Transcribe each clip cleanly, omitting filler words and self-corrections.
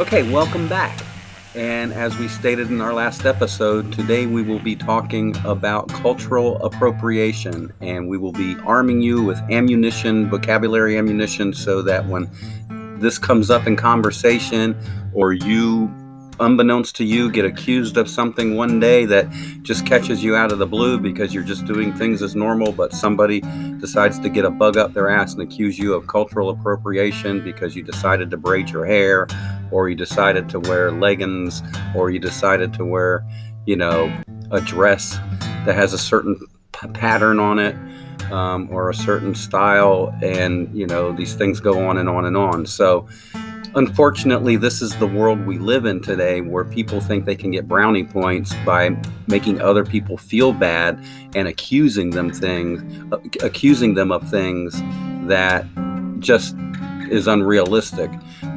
Okay, welcome back. And as we stated in our last episode, today we will be talking about cultural appropriation, and we will be arming you with ammunition, vocabulary ammunition, so that when this comes up in conversation or you, unbeknownst to you, get accused of something one day that just catches you out of the blue because you're just doing things as normal, but somebody decides to get a bug up their ass and accuse you of cultural appropriation because you decided to braid your hair, or you decided to wear leggings, or you decided to wear, a dress that has a certain pattern on it, or a certain style, and these things go on and on and on. So unfortunately, this is the world we live in today, where people think they can get brownie points by making other people feel bad and accusing them of things that just is unrealistic.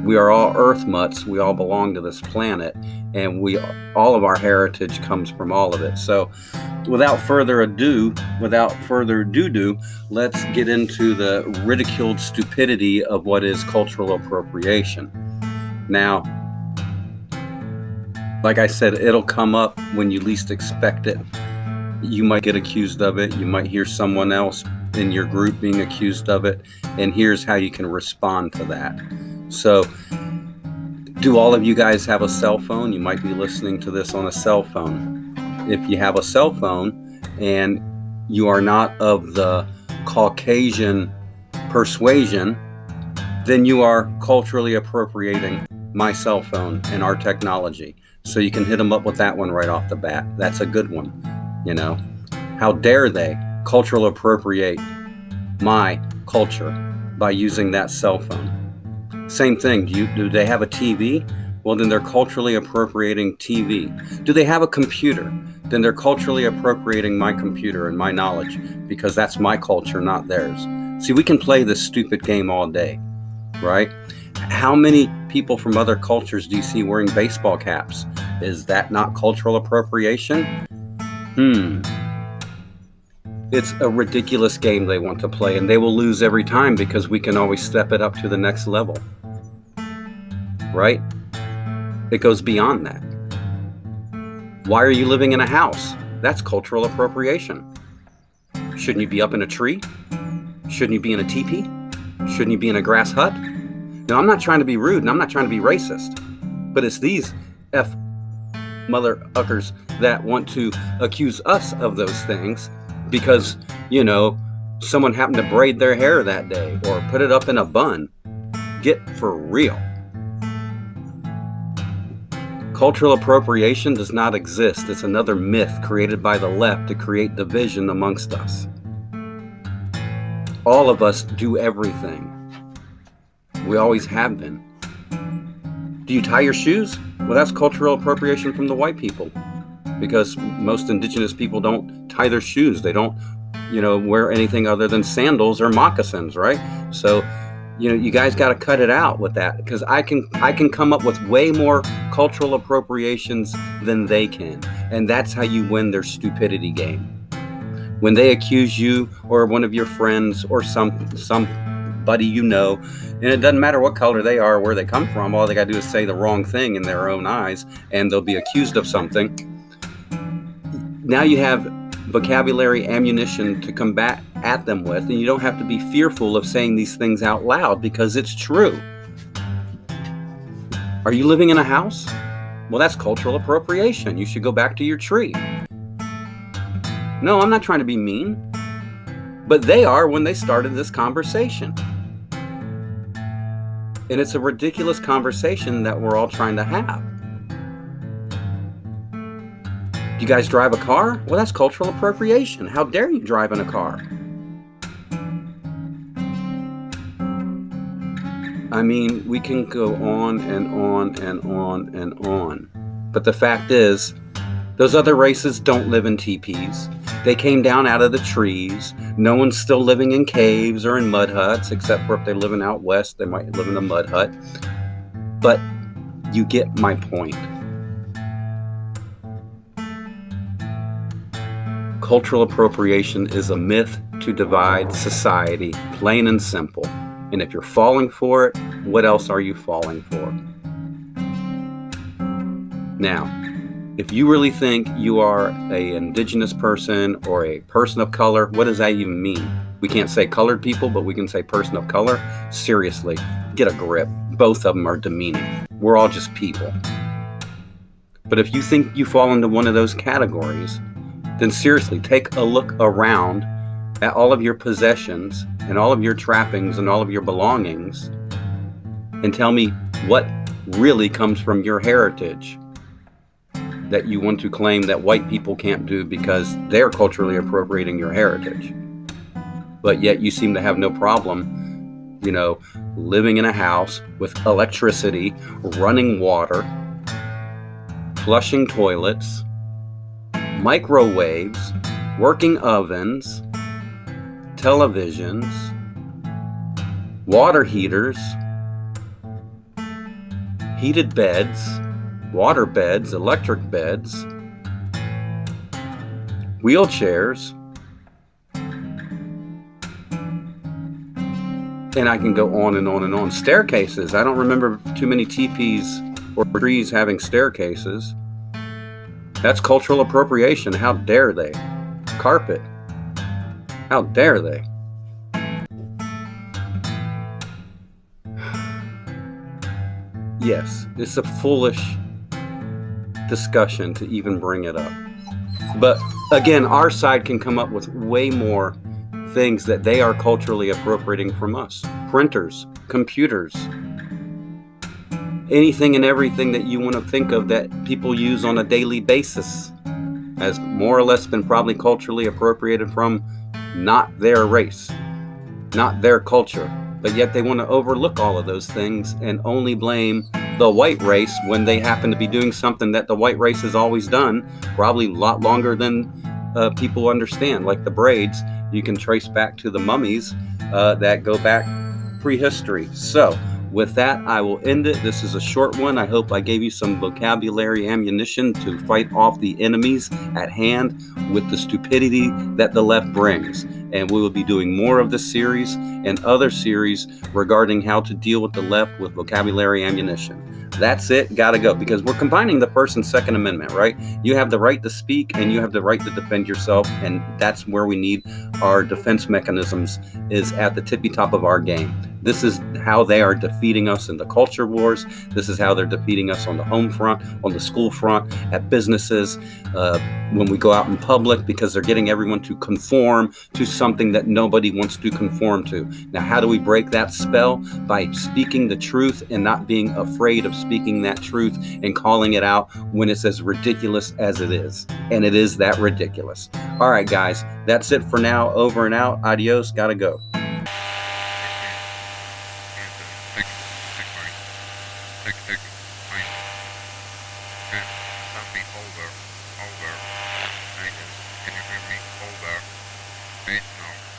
We are all earth mutts. We all belong to this planet, and all of our heritage comes from all of it. So without further doo-doo, let's get into the ridiculed stupidity of what is cultural appropriation. Now, like I said, it'll come up when you least expect it. You might get accused of it. You might hear someone else in your group being accused of it. And here's how you can respond to that. So, do all of you guys have a cell phone? You might be listening to this on a cell phone. If you have a cell phone and you are not of the Caucasian persuasion, then you are culturally appropriating my cell phone and our technology. So you can hit them up with that one right off the bat. That's a good one. How dare they culturally appropriate my culture by using that cell phone? Same thing. Do they have a TV? Well, then they're culturally appropriating TV. Do they have a computer? Then they're culturally appropriating my computer and my knowledge, because that's my culture, not theirs. See, we can play this stupid game all day, right? How many people from other cultures do you see wearing baseball caps? Is that not cultural appropriation? It's a ridiculous game they want to play, and they will lose every time because we can always step it up to the next level, right? It goes beyond that. Why are you living in a house? That's cultural appropriation. Shouldn't you be up in a tree? Shouldn't you be in a teepee? Shouldn't you be in a grass hut? Now, I'm not trying to be rude, and I'm not trying to be racist, but it's these mother uckers that want to accuse us of those things because, someone happened to braid their hair that day or put it up in a bun. Get for real. Cultural appropriation does not exist. It's another myth created by the left to create division amongst us. All of us do everything. We always have been. Do you tie your shoes? Well, that's cultural appropriation from the white people, because most indigenous people don't tie their shoes. They don't, wear anything other than sandals or moccasins, right? So, you guys got to cut it out with that, because I can come up with way more cultural appropriations than they can, and that's how you win their stupidity game. When they accuse you or one of your friends or somebody and it doesn't matter what color they are or where they come from, all they got to do is say the wrong thing in their own eyes, and they'll be accused of something. Now you have vocabulary ammunition to combat at them with, and you don't have to be fearful of saying these things out loud because it's true. Are you living in a house? Well, that's cultural appropriation. You should go back to your tree. No, I'm not trying to be mean, but they are when they started this conversation. And it's a ridiculous conversation that we're all trying to have. You guys drive a car? Well, that's cultural appropriation. How dare you drive in a car? I mean, we can go on and on and on and on. But the fact is, those other races don't live in teepees. They came down out of the trees. No one's still living in caves or in mud huts, except for if they're living out west, they might live in a mud hut. But you get my point. Cultural appropriation is a myth to divide society, plain and simple. And if you're falling for it, what else are you falling for? Now, if you really think you are an indigenous person or a person of color, what does that even mean? We can't say colored people, but we can say person of color. Seriously, get a grip. Both of them are demeaning. We're all just people. But if you think you fall into one of those categories, then seriously, take a look around at all of your possessions and all of your trappings and all of your belongings and tell me what really comes from your heritage that you want to claim that white people can't do because they're culturally appropriating your heritage. But yet you seem to have no problem, living in a house with electricity, running water, flushing toilets, microwaves, working ovens, televisions, water heaters, heated beds, water beds, electric beds, wheelchairs, and I can go on and on and on. Staircases. I don't remember too many teepees or trees having staircases. That's cultural appropriation. How dare they? Carpet. How dare they? Yes, it's a foolish discussion to even bring it up. But again, our side can come up with way more things that they are culturally appropriating from us. Printers, computers, anything and everything that you want to think of that people use on a daily basis has more or less been probably culturally appropriated from not their race, not their culture. But yet they want to overlook all of those things and only blame the white race when they happen to be doing something that the white race has always done, probably a lot longer than people understand. Like the braids, you can trace back to the mummies that go back prehistory. So with that, I will end it. This is a short one. I hope I gave you some vocabulary ammunition to fight off the enemies at hand with the stupidity that the left brings. And we will be doing more of this series and other series regarding how to deal with the left with vocabulary ammunition. That's it. Gotta go. Because we're combining the First and Second Amendment, right? You have the right to speak and you have the right to defend yourself. And that's where we need our defense mechanisms, is at the tippy top of our game. This is how they are defeating us in the culture wars. This is how they're defeating us on the home front, on the school front, at businesses, when we go out in public, because they're getting everyone to conform to something that nobody wants to conform to. Now, how do we break that spell? By speaking the truth and not being afraid of speaking that truth and calling it out when it's as ridiculous as it is. And it is that ridiculous. All right, guys, that's it for now. Over and out. Adios. Gotta go. Can you hear me? Hold there. Wait, no.